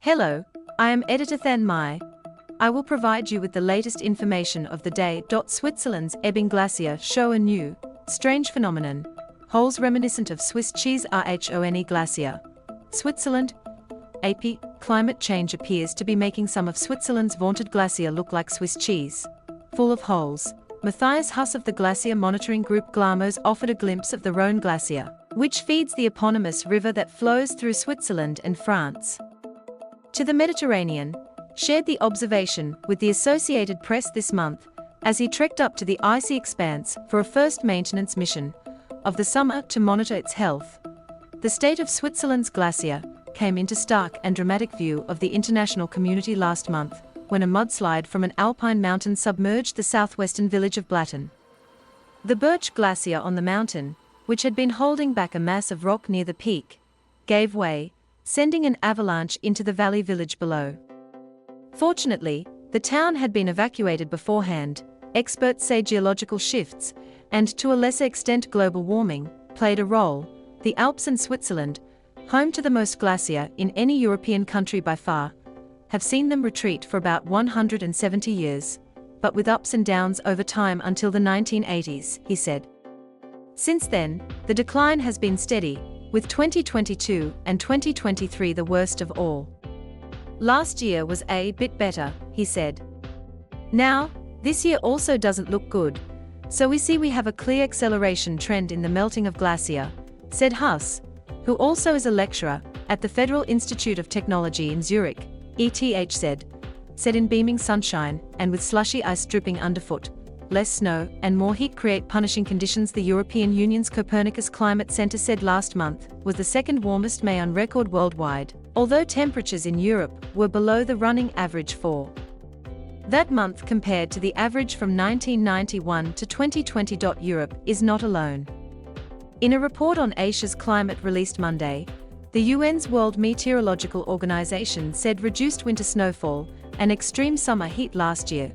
Hello, I am Editor Than Mai. I will provide you with the latest information of the day. Switzerland's Ebbing Glacier show a new, strange phenomenon. Holes reminiscent of Swiss cheese. Rhone Glacier. Switzerland. AP, climate change appears to be making some of Switzerland's vaunted glacier look like Swiss cheese. Full of holes. Matthias Huss of the glacier monitoring group Glamos offered a glimpse of the Rhone Glacier, which feeds the eponymous river that flows through Switzerland and France to the Mediterranean, shared the observation with the Associated Press this month, as he trekked up to the icy expanse for a first maintenance mission of the summer to monitor its health. The state of Switzerland's glacier came into stark and dramatic view of the international community last month, when a mudslide from an alpine mountain submerged the southwestern village of Blatten. The Birch Glacier on the mountain, which had been holding back a mass of rock near the peak, gave way, sending an avalanche into the valley village below. Fortunately, the town had been evacuated beforehand. Experts say geological shifts, and to a lesser extent global warming, played a role. The Alps and Switzerland, home to the most glacier in any European country by far, have seen them retreat for about 170 years, but with ups and downs over time until the 1980s, he said. Since then, the decline has been steady, with 2022 and 2023 the worst of all. Last year was a bit better, he said. Now, this year also doesn't look good, so we have a clear acceleration trend in the melting of glacier, said Huss, who also is a lecturer at the Federal Institute of Technology in Zurich. ETH said in beaming sunshine and with slushy ice dripping underfoot, less snow and more heat create punishing conditions. The European Union's Copernicus Climate Center said last month was the second warmest May on record worldwide, although temperatures in Europe were below the running average for that month compared to the average from 1991 to 2020. Europe is not alone. In a report on Asia's climate released Monday, the UN's World Meteorological Organization said reduced winter snowfall and extreme summer heat last year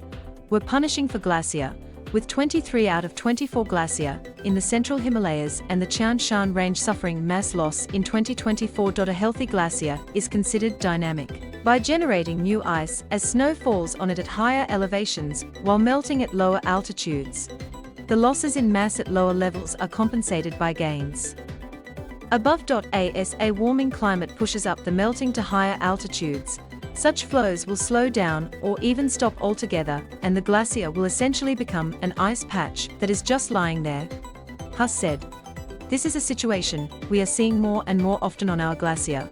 were punishing for glacier, with 23 out of 24 glacier in the central Himalayas and the Tian Shan Range suffering mass loss in 2024. A healthy glacier is considered dynamic by generating new ice as snow falls on it at higher elevations while melting at lower altitudes. The losses in mass at lower levels are compensated by gains above. As a warming climate pushes up the melting to higher altitudes, such flows will slow down or even stop altogether, and the glacier will essentially become an ice patch that is just lying there, Huss said. This is a situation we are seeing more and more often on our glacier,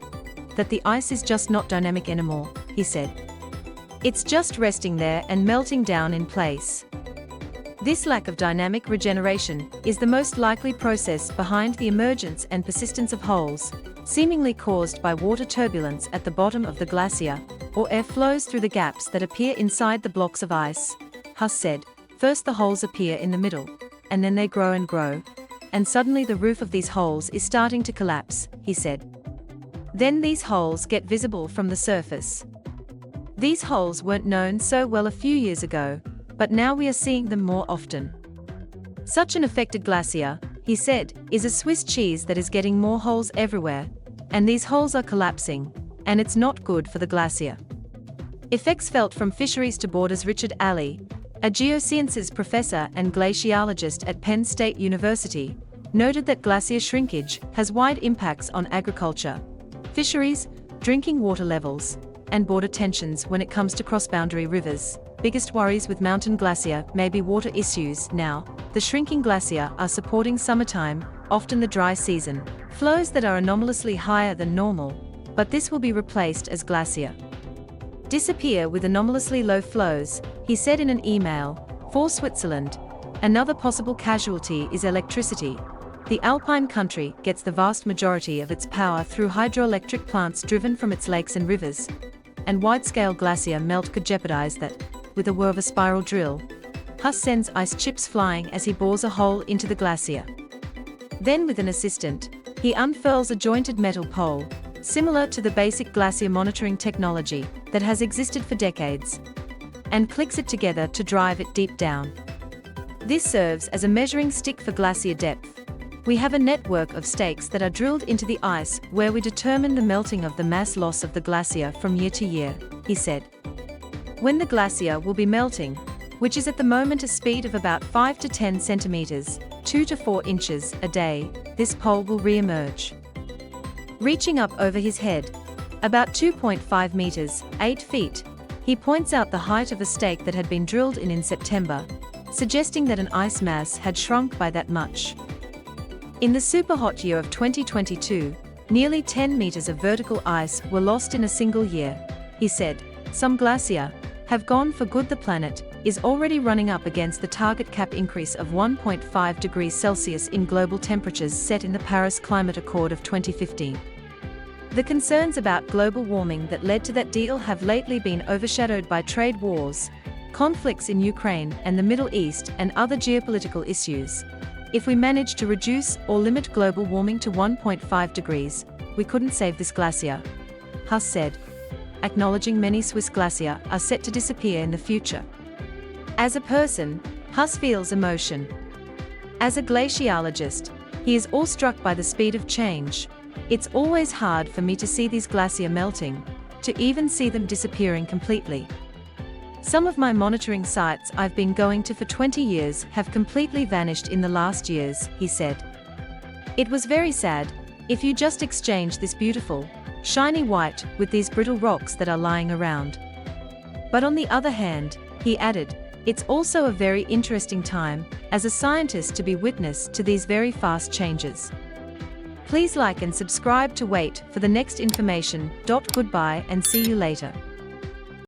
that the ice is just not dynamic anymore, he said. It's just resting there and melting down in place. This lack of dynamic regeneration is the most likely process behind the emergence and persistence of holes, seemingly caused by water turbulence at the bottom of the glacier, or air flows through the gaps that appear inside the blocks of ice, Huss said. First the holes appear in the middle, and then they grow, and suddenly the roof of these holes is starting to collapse, he said. Then these holes get visible from the surface. These holes weren't known so well a few years ago, but now we are seeing them more often. Such an affected glacier, he said, is a Swiss cheese that is getting more holes everywhere, and these holes are collapsing, and it's not good for the glacier. Effects felt from fisheries to borders. Richard Alley, a geosciences professor and glaciologist at Penn State University, noted that glacier shrinkage has wide impacts on agriculture, fisheries, drinking water levels, and border tensions when it comes to cross-boundary rivers. Biggest worries with mountain glacier may be water issues. Now, the shrinking glacier are supporting summertime, often the dry season, flows that are anomalously higher than normal, but this will be replaced as glacier disappear with anomalously low flows, he said in an email. For Switzerland, another possible casualty is electricity. The Alpine country gets the vast majority of its power through hydroelectric plants driven from its lakes and rivers, and wide-scale glacier melt could jeopardize that. With a whir of a spiral drill, Huss sends ice chips flying as he bores a hole into the glacier. Then with an assistant, he unfurls a jointed metal pole, similar to the basic glacier monitoring technology that has existed for decades, and clicks it together to drive it deep down. This serves as a measuring stick for glacier depth. We have a network of stakes that are drilled into the ice where we determine the melting of the mass loss of the glacier from year to year, he said. When the glacier will be melting, which is at the moment a speed of about 5 to 10 centimeters, 2 to 4 inches a day, this pole will re-emerge. Reaching up over his head, about 2.5 meters, 8 feet, he points out the height of a stake that had been drilled in September, suggesting that an ice mass had shrunk by that much. In the superhot year of 2022, nearly 10 meters of vertical ice were lost in a single year, he said. Some glacier have gone for good. The planet is already running up against the target cap increase of 1.5 degrees Celsius in global temperatures set in the Paris Climate Accord of 2015. The concerns about global warming that led to that deal have lately been overshadowed by trade wars, conflicts in Ukraine and the Middle East, and other geopolitical issues. If we manage to reduce or limit global warming to 1.5 degrees, we couldn't save this glacier, Huss said, acknowledging many Swiss glaciers are set to disappear in the future. As a person, Huss feels emotion. As a glaciologist, he is awestruck by the speed of change. It's always hard for me to see these glaciers melting, to even see them disappearing completely. Some of my monitoring sites I've been going to for 20 years have completely vanished in the last years, he said. It was very sad. If you just exchange this beautiful, shiny white with these brittle rocks that are lying around. But on the other hand, he added, it's also a very interesting time, as a scientist, to be witness to these very fast changes. Please like and subscribe to wait for the next information. Goodbye and see you later.